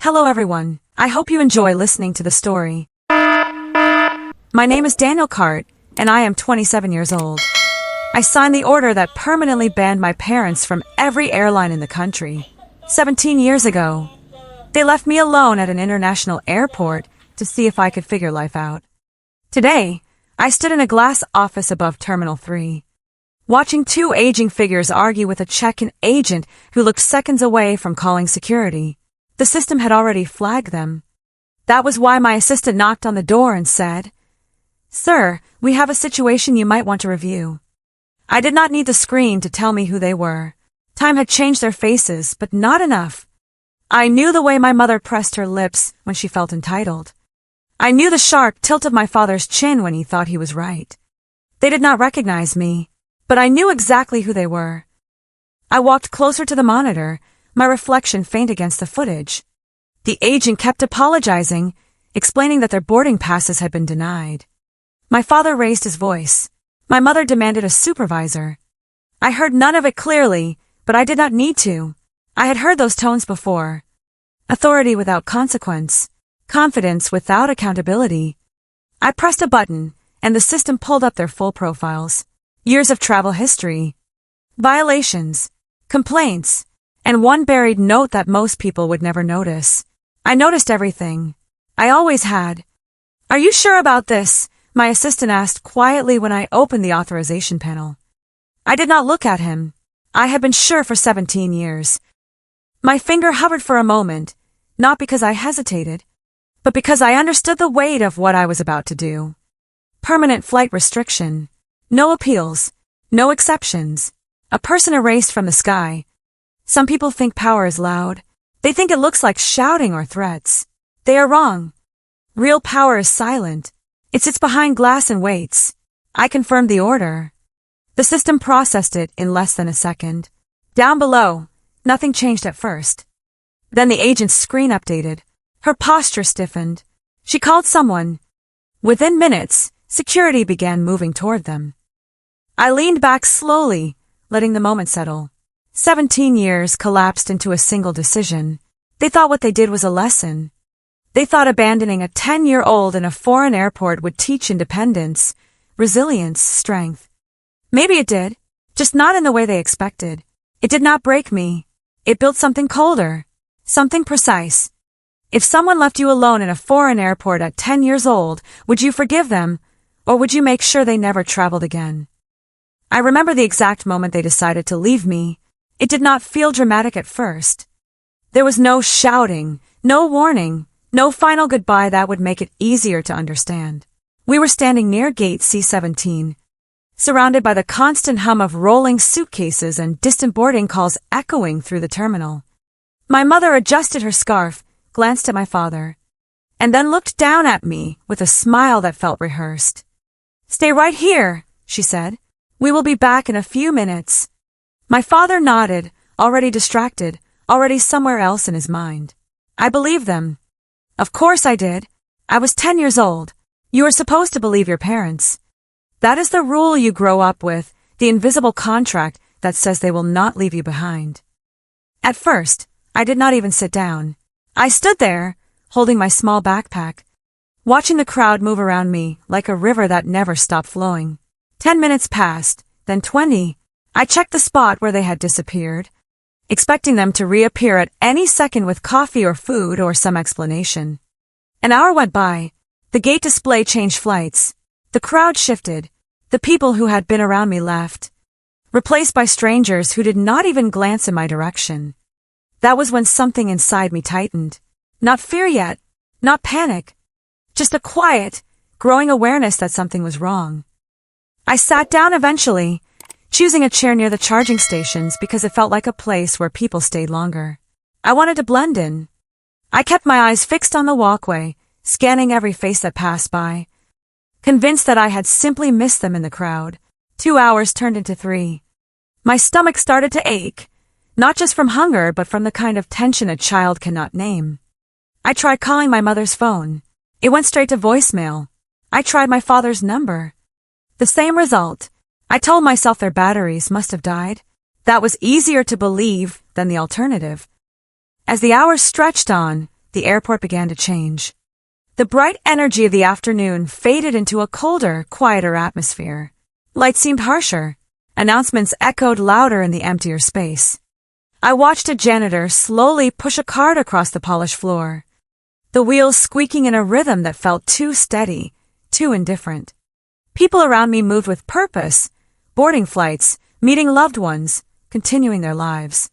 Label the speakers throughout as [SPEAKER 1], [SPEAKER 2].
[SPEAKER 1] Hello everyone, I hope you enjoy listening to the story. My name is Daniel Cart, and I am 27 years old. I signed the order that permanently banned my parents from every airline in the country. 17 years ago, they left me alone at an international airport to see if I could figure life out. Today, I stood in a glass office above Terminal 3, watching two aging figures argue with a check-in agent who looked seconds away from calling security. The system had already flagged them. That was why my assistant knocked on the door and said, "Sir, we have a situation you might want to review." I did not need the screen to tell me who they were. Time had changed their faces, but not enough. I knew the way my mother pressed her lips when she felt entitled. I knew the sharp tilt of my father's chin when he thought he was right. They did not recognize me, but I knew exactly who they were. I walked closer to the monitor, my reflection faint against the footage. The agent kept apologizing, explaining that their boarding passes had been denied. My father raised his voice. My mother demanded a supervisor. I heard none of it clearly, but I did not need to. I had heard those tones before. Authority without consequence. Confidence without accountability. I pressed a button, and the system pulled up their full profiles. Years of travel history. Violations. Complaints. And one buried note that most people would never notice. I noticed everything. I always had. "Are you sure about this?" my assistant asked quietly when I opened the authorization panel. I did not look at him. I had been sure for 17 years. My finger hovered for a moment, not because I hesitated, but because I understood the weight of what I was about to do. Permanent flight restriction. No appeals. No exceptions. A person erased from the sky. Some people think power is loud. They think it looks like shouting or threats. They are wrong. Real power is silent. It sits behind glass and waits. I confirmed the order. The system processed it in less than a second. Down below, nothing changed at first. Then the agent's screen updated. Her posture stiffened. She called someone. Within minutes, security began moving toward them. I leaned back slowly, letting the moment settle. 17 years collapsed into a single decision. They thought what they did was a lesson. They thought abandoning a 10-year-old in a foreign airport would teach independence, resilience, strength. Maybe it did, just not in the way they expected. It did not break me. It built something colder, something precise. If someone left you alone in a foreign airport at 10 years old, would you forgive them, or would you make sure they never traveled again? I remember the exact moment they decided to leave me. It did not feel dramatic at first. There was no shouting, no warning, no final goodbye that would make it easier to understand. We were standing near gate C-17, surrounded by the constant hum of rolling suitcases and distant boarding calls echoing through the terminal. My mother adjusted her scarf, glanced at my father, and then looked down at me with a smile that felt rehearsed. "Stay right here," she said. "We will be back in a few minutes." My father nodded, already distracted, already somewhere else in his mind. I believed them. Of course I did. I was 10 years old. You are supposed to believe your parents. That is the rule you grow up with, the invisible contract that says they will not leave you behind. At first, I did not even sit down. I stood there, holding my small backpack, watching the crowd move around me like a river that never stopped flowing. 10 minutes passed, then 20. I checked the spot where they had disappeared, expecting them to reappear at any second with coffee or food or some explanation. An hour went by. The gate display changed flights. The crowd shifted. The people who had been around me left, replaced by strangers who did not even glance in my direction. That was when something inside me tightened. Not fear yet, not panic, just a quiet, growing awareness that something was wrong. I sat down eventually, choosing a chair near the charging stations because it felt like a place where people stayed longer. I wanted to blend in. I kept my eyes fixed on the walkway, scanning every face that passed by, convinced that I had simply missed them in the crowd. 2 hours turned into 3. My stomach started to ache, not just from hunger but from the kind of tension a child cannot name. I tried calling my mother's phone. It went straight to voicemail. I tried my father's number. The same result. I told myself their batteries must have died. That was easier to believe than the alternative. As the hours stretched on, the airport began to change. The bright energy of the afternoon faded into a colder, quieter atmosphere. Lights seemed harsher. Announcements echoed louder in the emptier space. I watched a janitor slowly push a cart across the polished floor, the wheels squeaking in a rhythm that felt too steady, too indifferent. People around me moved with purpose, boarding flights, meeting loved ones, continuing their lives.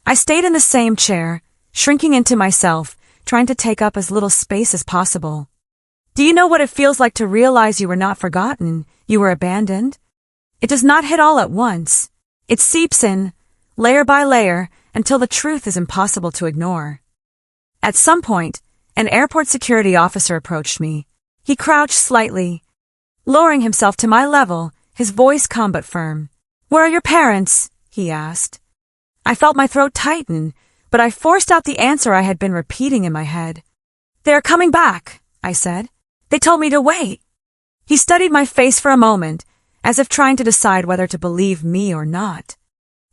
[SPEAKER 1] I stayed in the same chair, shrinking into myself, trying to take up as little space as possible. Do you know what it feels like to realize you were not forgotten, you were abandoned? It does not hit all at once. It seeps in, layer by layer, until the truth is impossible to ignore. At some point, an airport security officer approached me. He crouched slightly, lowering himself to my level, his voice calm but firm. "Where are your parents?" he asked. I felt my throat tighten, but I forced out the answer I had been repeating in my head. "They are coming back," I said. "They told me to wait." He studied my face for a moment, as if trying to decide whether to believe me or not.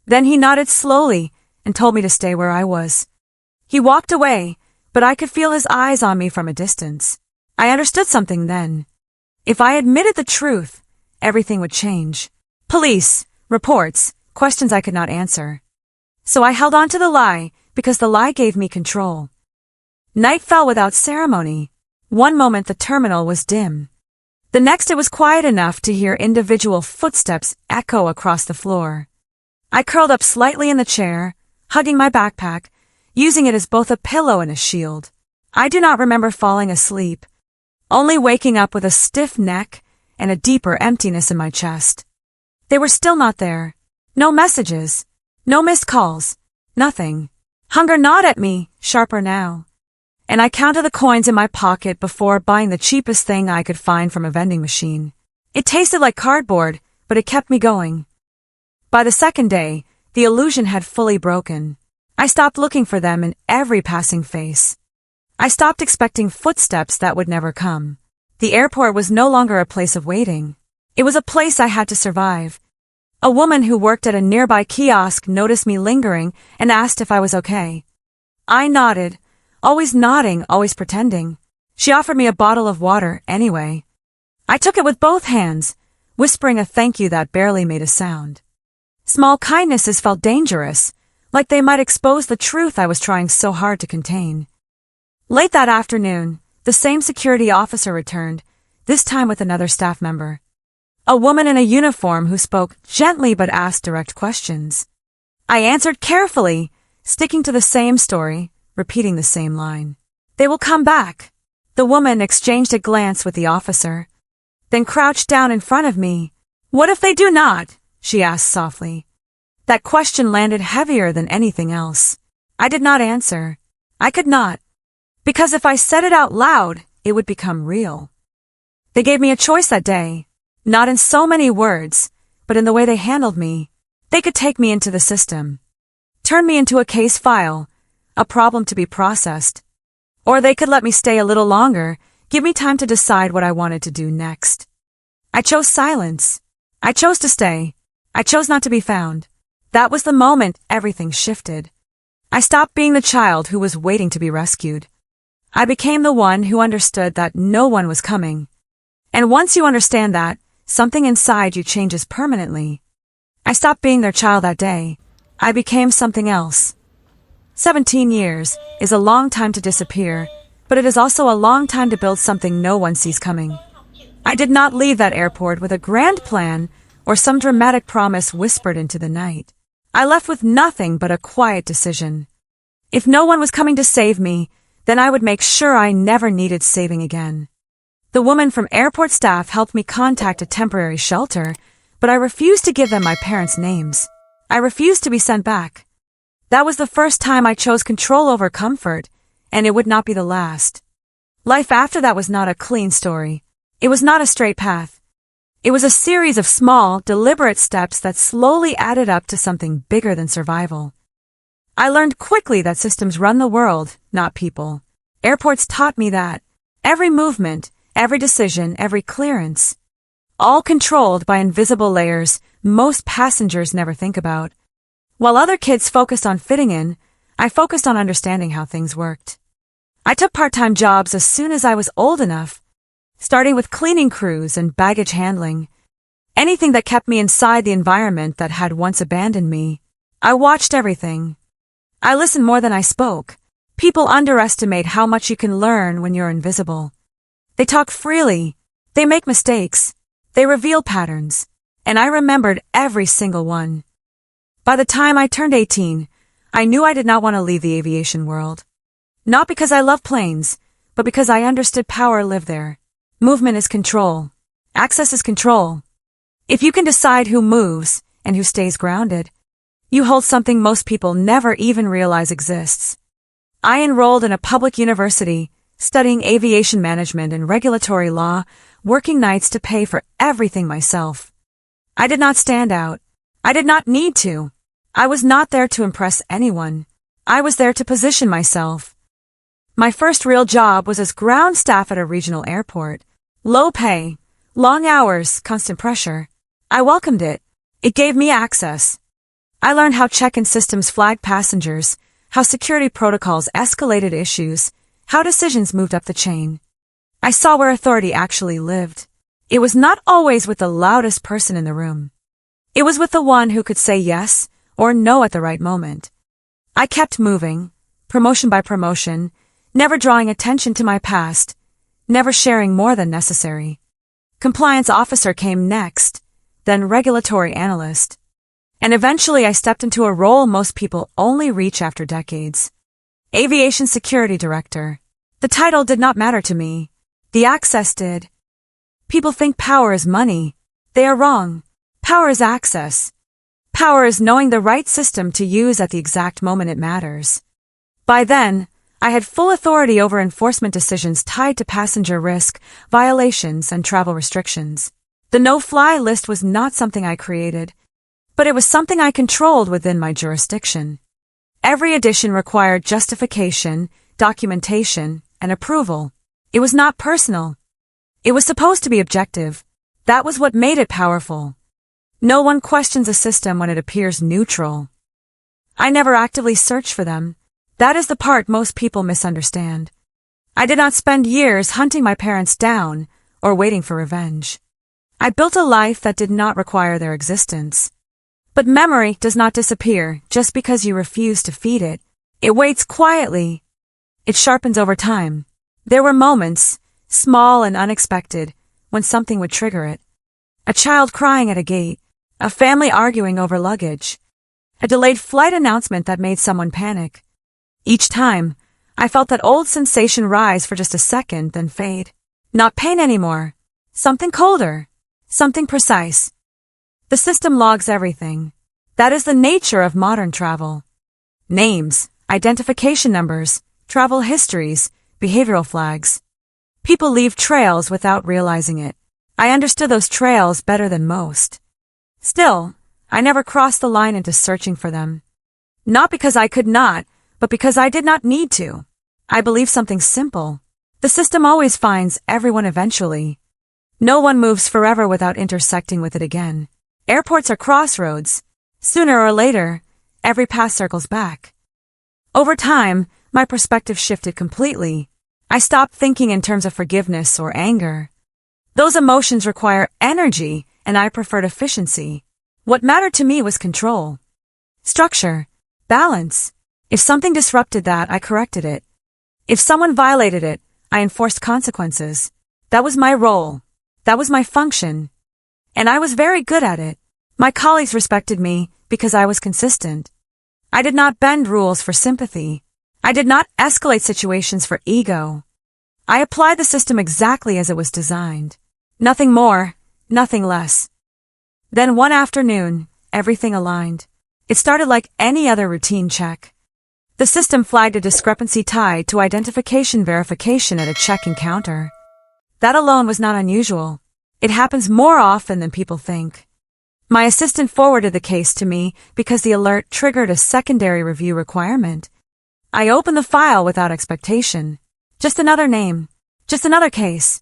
[SPEAKER 1] Then he nodded slowly and told me to stay where I was. He walked away, but I could feel his eyes on me from a distance. I understood something then. If I admitted the truth, everything would change. Police, reports, questions I could not answer. So I held on to the lie, because the lie gave me control. Night fell without ceremony. One moment the terminal was dim. The next it was quiet enough to hear individual footsteps echo across the floor. I curled up slightly in the chair, hugging my backpack, using it as both a pillow and a shield. I do not remember falling asleep, only waking up with a stiff neck and a deeper emptiness in my chest. They were still not there. No messages, no missed calls, nothing. Hunger gnawed at me, sharper now. And I counted the coins in my pocket before buying the cheapest thing I could find from a vending machine. It tasted like cardboard, but it kept me going. By the second day, the illusion had fully broken. I stopped looking for them in every passing face. I stopped expecting footsteps that would never come. The airport was no longer a place of waiting. It was a place I had to survive. A woman who worked at a nearby kiosk noticed me lingering and asked if I was okay. I nodded, always nodding, always pretending. She offered me a bottle of water anyway. I took it with both hands, whispering a thank you that barely made a sound. Small kindnesses felt dangerous, like they might expose the truth I was trying so hard to contain. Late that afternoon, the same security officer returned, this time with another staff member. A woman in a uniform who spoke gently but asked direct questions. I answered carefully, sticking to the same story, repeating the same line. "They will come back." The woman exchanged a glance with the officer, then crouched down in front of me. "What if they do not?" she asked softly. That question landed heavier than anything else. I did not answer. I could not. Because if I said it out loud, it would become real. They gave me a choice that day, not in so many words, but in the way they handled me. They could take me into the system, turn me into a case file, a problem to be processed. Or they could let me stay a little longer, give me time to decide what I wanted to do next. I chose silence. I chose to stay. I chose not to be found. That was the moment everything shifted. I stopped being the child who was waiting to be rescued. I became the one who understood that no one was coming. And once you understand that, something inside you changes permanently. I stopped being their child that day. I became something else. 17 years is a long time to disappear, but it is also a long time to build something no one sees coming. I did not leave that airport with a grand plan or some dramatic promise whispered into the night. I left with nothing but a quiet decision. If no one was coming to save me, then I would make sure I never needed saving again. The woman from airport staff helped me contact a temporary shelter, but I refused to give them my parents' names. I refused to be sent back. That was the first time I chose control over comfort, and it would not be the last. Life after that was not a clean story. It was not a straight path. It was a series of small, deliberate steps that slowly added up to something bigger than survival. I learned quickly that systems run the world, not people. Airports taught me that. Every movement, every decision, every clearance, all controlled by invisible layers most passengers never think about. While other kids focused on fitting in, I focused on understanding how things worked. I took part-time jobs as soon as I was old enough, starting with cleaning crews and baggage handling. Anything that kept me inside the environment that had once abandoned me. I watched everything. I listened more than I spoke. People underestimate how much you can learn when you're invisible. They talk freely. They make mistakes. They reveal patterns. And I remembered every single one. By the time I turned 18, I knew I did not want to leave the aviation world. Not because I love planes, but because I understood power lived there. Movement is control. Access is control. If you can decide who moves and who stays grounded, you hold something most people never even realize exists. I enrolled in a public university, studying aviation management and regulatory law, working nights to pay for everything myself. I did not stand out. I did not need to. I was not there to impress anyone. I was there to position myself. My first real job was as ground staff at a regional airport. Low pay, long hours, constant pressure. I welcomed it. It gave me access. I learned how check-in systems flagged passengers, how security protocols escalated issues, how decisions moved up the chain. I saw where authority actually lived. It was not always with the loudest person in the room. It was with the one who could say yes or no at the right moment. I kept moving, promotion by promotion, never drawing attention to my past, never sharing more than necessary. Compliance officer came next, then regulatory analyst. And eventually I stepped into a role most people only reach after decades. Aviation security director. The title did not matter to me. The access did. People think power is money. They are wrong. Power is access. Power is knowing the right system to use at the exact moment it matters. By then, I had full authority over enforcement decisions tied to passenger risk, violations, and travel restrictions. The no-fly list was not something I created, but it was something I controlled within my jurisdiction. Every addition required justification, documentation, and approval. It was not personal. It was supposed to be objective. That was what made it powerful. No one questions a system when it appears neutral. I never actively searched for them. That is the part most people misunderstand. I did not spend years hunting my parents down or waiting for revenge. I built a life that did not require their existence. But memory does not disappear just because you refuse to feed it. It waits quietly. It sharpens over time. There were moments, small and unexpected, when something would trigger it. A child crying at a gate, a family arguing over luggage, a delayed flight announcement that made someone panic. Each time, I felt that old sensation rise for just a second, then fade. Not pain anymore. Something colder. Something precise. The system logs everything. That is the nature of modern travel. Names, identification numbers, travel histories, behavioral flags. People leave trails without realizing it. I understood those trails better than most. Still, I never crossed the line into searching for them. Not because I could not, but because I did not need to. I believe something simple. The system always finds everyone eventually. No one moves forever without intersecting with it again. Airports are crossroads. Sooner or later, every path circles back. Over time, my perspective shifted completely. I stopped thinking in terms of forgiveness or anger. Those emotions require energy, and I preferred efficiency. What mattered to me was control. Structure. Balance. If something disrupted that, I corrected it. If someone violated it, I enforced consequences. That was my role. That was my function. And I was very good at it. My colleagues respected me because I was consistent. I did not bend rules for sympathy. I did not escalate situations for ego. I applied the system exactly as it was designed. Nothing more, nothing less. Then one afternoon, everything aligned. It started like any other routine check. The system flagged a discrepancy tied to identification verification at a check-in counter. That alone was not unusual. It happens more often than people think. My assistant forwarded the case to me because the alert triggered a secondary review requirement. I opened the file without expectation. Just another name. Just another case.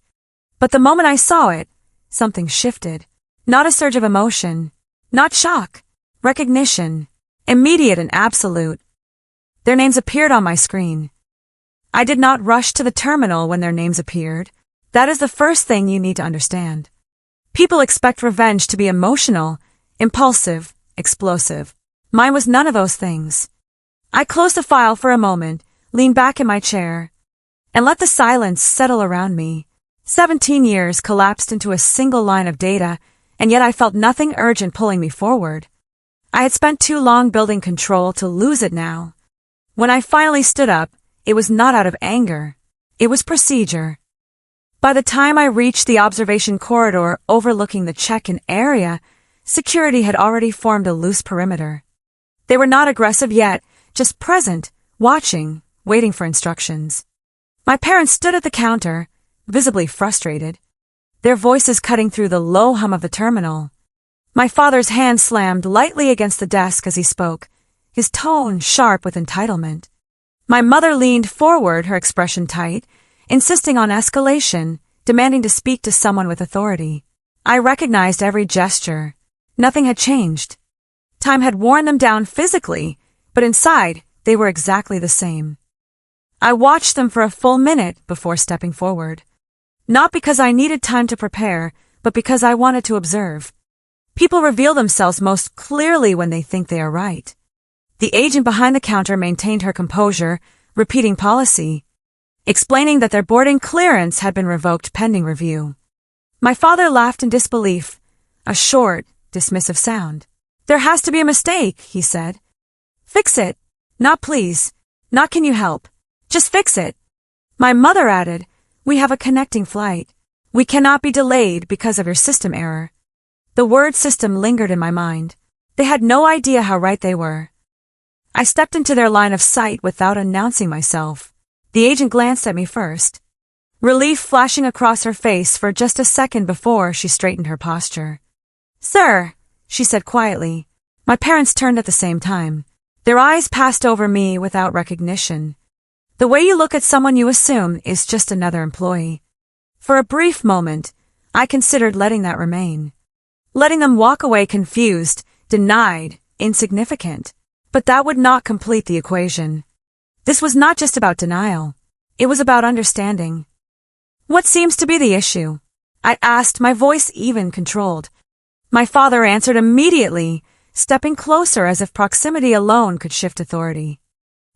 [SPEAKER 1] But the moment I saw it, something shifted. Not a surge of emotion. Not shock. Recognition. Immediate and absolute. Their names appeared on my screen. I did not rush to the terminal when their names appeared. That is the first thing you need to understand. People expect revenge to be emotional, impulsive, explosive. Mine was none of those things. I closed the file for a moment, leaned back in my chair, and let the silence settle around me. 17 years collapsed into a single line of data, and yet I felt nothing urgent pulling me forward. I had spent too long building control to lose it now. When I finally stood up, it was not out of anger. It was procedure. By the time I reached the observation corridor overlooking the check-in area, security had already formed a loose perimeter. They were not aggressive yet, just present, watching, waiting for instructions. My parents stood at the counter, visibly frustrated, their voices cutting through the low hum of the terminal. My father's hand slammed lightly against the desk as he spoke, his tone sharp with entitlement. My mother leaned forward, her expression tight, insisting on escalation, demanding to speak to someone with authority. I recognized every gesture. Nothing had changed. Time had worn them down physically, but inside, they were exactly the same. I watched them for a full minute before stepping forward. Not because I needed time to prepare, but because I wanted to observe. People reveal themselves most clearly when they think they are right. The agent behind the counter maintained her composure, repeating policy, explaining that their boarding clearance had been revoked pending review. My father laughed in disbelief, a short, dismissive sound. There has to be a mistake, he said. Fix it. Not please. Not can you help. Just fix it. My mother added, we have a connecting flight. We cannot be delayed because of your system error. The word system lingered in my mind. They had no idea how right they were. I stepped into their line of sight without announcing myself. The agent glanced at me first, relief flashing across her face for just a second before she straightened her posture. Sir, she said quietly. My parents turned at the same time. Their eyes passed over me without recognition. The way you look at someone you assume is just another employee. For a brief moment, I considered letting that remain. Letting them walk away confused, denied, insignificant. But that would not complete the equation. This was not just about denial. It was about understanding. What seems to be the issue? I asked, my voice even controlled. My father answered immediately, stepping closer as if proximity alone could shift authority.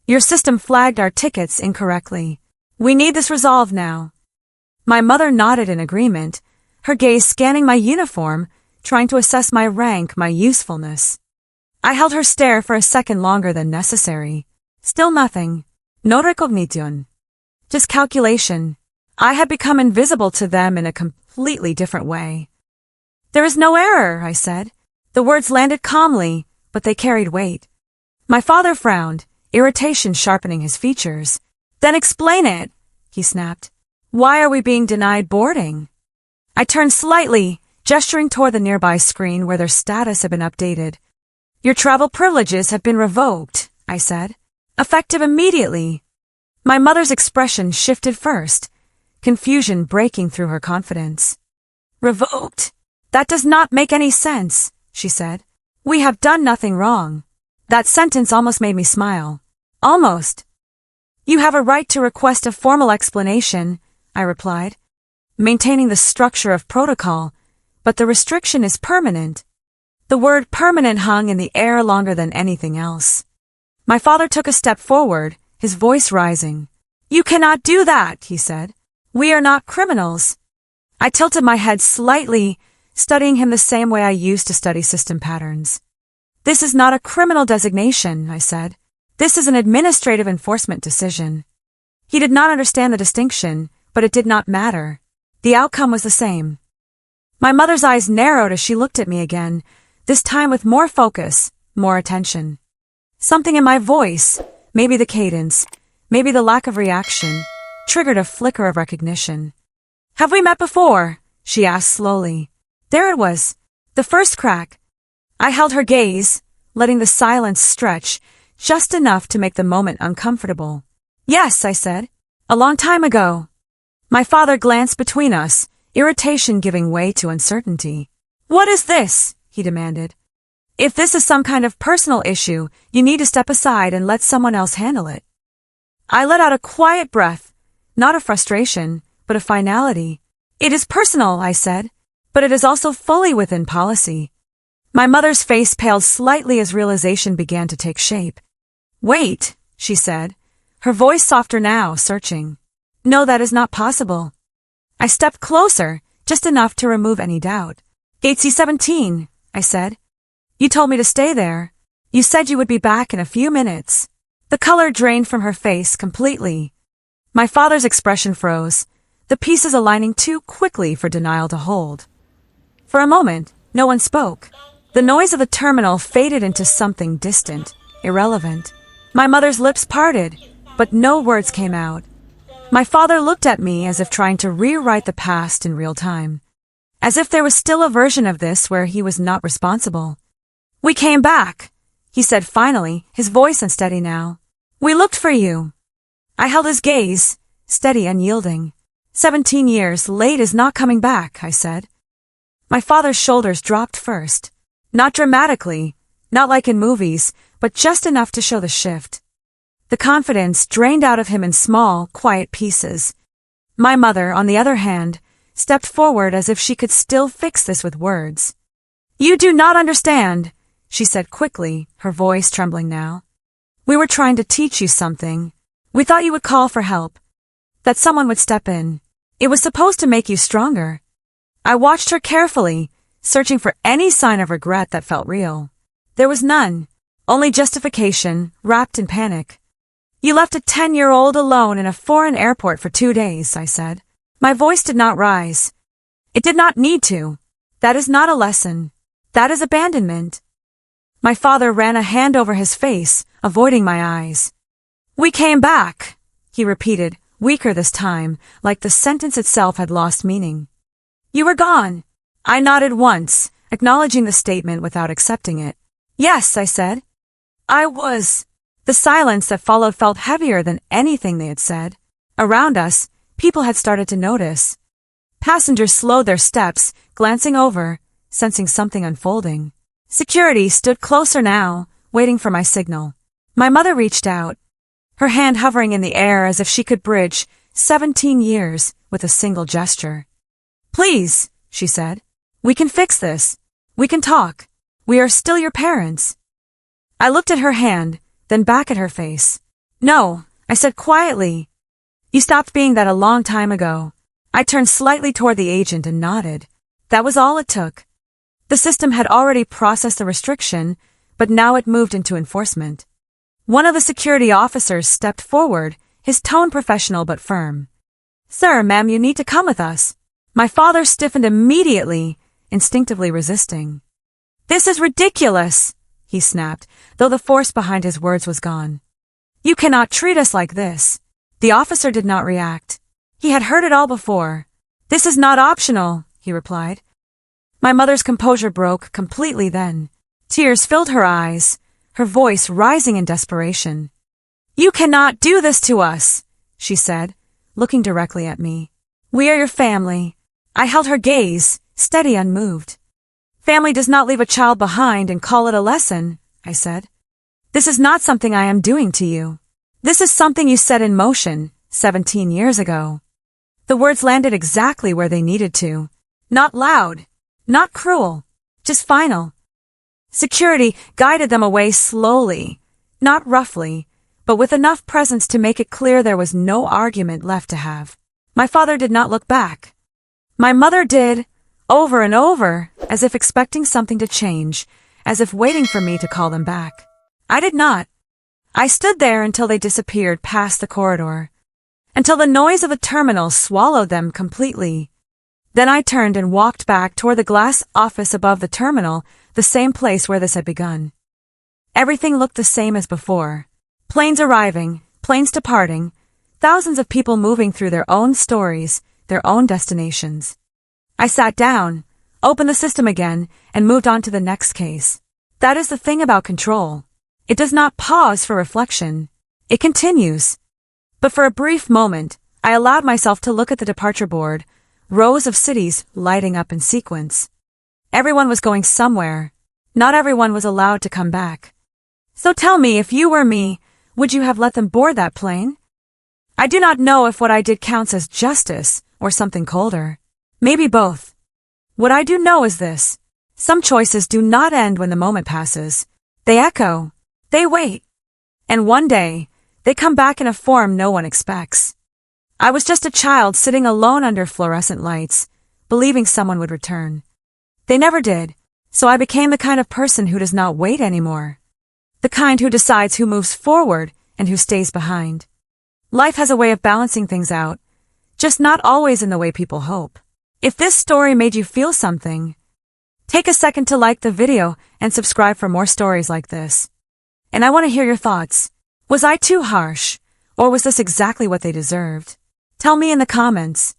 [SPEAKER 1] Your system flagged our tickets incorrectly. We need this resolved now. My mother nodded in agreement, her gaze scanning my uniform, trying to assess my rank, my usefulness. I held her stare for a second longer than necessary. Still nothing. No recognition. Just calculation. I had become invisible to them in a completely different way. There is no error, I said. The words landed calmly, but they carried weight. My father frowned, irritation sharpening his features. Then explain it, he snapped. Why are we being denied boarding? I turned slightly, gesturing toward the nearby screen where their status had been updated. Your travel privileges have been revoked, I said. Effective immediately. My mother's expression shifted first, confusion breaking through her confidence. Revoked? That does not make any sense, she said. We have done nothing wrong. That sentence almost made me smile. Almost. You have a right to request a formal explanation, I replied, maintaining the structure of protocol, but the restriction is permanent. The word permanent hung in the air longer than anything else. My father took a step forward, his voice rising. You cannot do that, he said. We are not criminals. I tilted my head slightly, studying him the same way I used to study system patterns. This is not a criminal designation, I said. This is an administrative enforcement decision. He did not understand the distinction, but it did not matter. The outcome was the same. My mother's eyes narrowed as she looked at me again, this time with more focus, more attention. Something in my voice, maybe the cadence, maybe the lack of reaction, triggered a flicker of recognition. Have we met before? She asked slowly. There it was, the first crack. I held her gaze, letting the silence stretch, just enough to make the moment uncomfortable. Yes, I said. A long time ago. My father glanced between us, irritation giving way to uncertainty. What is this? He demanded. If this is some kind of personal issue, you need to step aside and let someone else handle it. I let out a quiet breath, not of frustration, but of finality. It is personal, I said, but it is also fully within policy. My mother's face paled slightly as realization began to take shape. Wait, she said, her voice softer now, searching. No, that is not possible. I stepped closer, just enough to remove any doubt. Gate C17, I said. You told me to stay there. You said you would be back in a few minutes. The color drained from her face completely. My father's expression froze, the pieces aligning too quickly for denial to hold. For a moment, no one spoke. The noise of the terminal faded into something distant, irrelevant. My mother's lips parted, but no words came out. My father looked at me as if trying to rewrite the past in real time. As if there was still a version of this where he was not responsible. We came back, he said finally, his voice unsteady now. We looked for you. I held his gaze, steady, unyielding. 17 years late is not coming back, I said. My father's shoulders dropped first. Not dramatically, not like in movies, but just enough to show the shift. The confidence drained out of him in small, quiet pieces. My mother, on the other hand, stepped forward as if she could still fix this with words. You do not understand, she said quickly, her voice trembling now. We were trying to teach you something. We thought you would call for help. That someone would step in. It was supposed to make you stronger. I watched her carefully, searching for any sign of regret that felt real. There was none, only justification, wrapped in panic. You left a 10-year-old alone in a foreign airport for 2 days, I said. My voice did not rise. It did not need to. That is not a lesson. That is abandonment. My father ran a hand over his face, avoiding my eyes. We came back, he repeated, weaker this time, like the sentence itself had lost meaning. You were gone. I nodded once, acknowledging the statement without accepting it. Yes, I said. I was. The silence that followed felt heavier than anything they had said. Around us, people had started to notice. Passengers slowed their steps, glancing over, sensing something unfolding. Security stood closer now, waiting for my signal. My mother reached out, her hand hovering in the air as if she could bridge 17 years with a single gesture. Please, she said. We can fix this. We can talk. We are still your parents. I looked at her hand, then back at her face. No, I said quietly. You stopped being that a long time ago. I turned slightly toward the agent and nodded. That was all it took. The system had already processed the restriction, but now it moved into enforcement. One of the security officers stepped forward, his tone professional but firm. Sir, ma'am, you need to come with us. My father stiffened immediately, instinctively resisting. This is ridiculous, he snapped, though the force behind his words was gone. You cannot treat us like this. The officer did not react. He had heard it all before. This is not optional, he replied. My mother's composure broke completely then. Tears filled her eyes, her voice rising in desperation. You cannot do this to us, she said, looking directly at me. We are your family. I held her gaze, steady, unmoved. Family does not leave a child behind and call it a lesson, I said. This is not something I am doing to you. This is something you set in motion 17 years ago. The words landed exactly where they needed to. Not loud, not cruel, just final. Security guided them away slowly, not roughly, but with enough presence to make it clear there was no argument left to have. My father did not look back. My mother did, over and over, as if expecting something to change, as if waiting for me to call them back. I did not. I stood there until they disappeared past the corridor, until the noise of the terminal swallowed them completely. Then I turned and walked back toward the glass office above the terminal, the same place where this had begun. Everything looked the same as before. Planes arriving, planes departing, thousands of people moving through their own stories, their own destinations. I sat down, opened the system again, and moved on to the next case. That is the thing about control. It does not pause for reflection. It continues. But for a brief moment, I allowed myself to look at the departure board, rows of cities lighting up in sequence. Everyone was going somewhere. Not everyone was allowed to come back. So tell me, if you were me, would you have let them board that plane? I do not know if what I did counts as justice or something colder. Maybe both. What I do know is this. Some choices do not end when the moment passes. They echo. They wait. And one day, they come back in a form no one expects. I was just a child sitting alone under fluorescent lights, believing someone would return. They never did, so I became the kind of person who does not wait anymore. The kind who decides who moves forward and who stays behind. Life has a way of balancing things out, just not always in the way people hope. If this story made you feel something, take a second to like the video and subscribe for more stories like this. And I want to hear your thoughts. Was I too harsh, or was this exactly what they deserved? Tell me in the comments.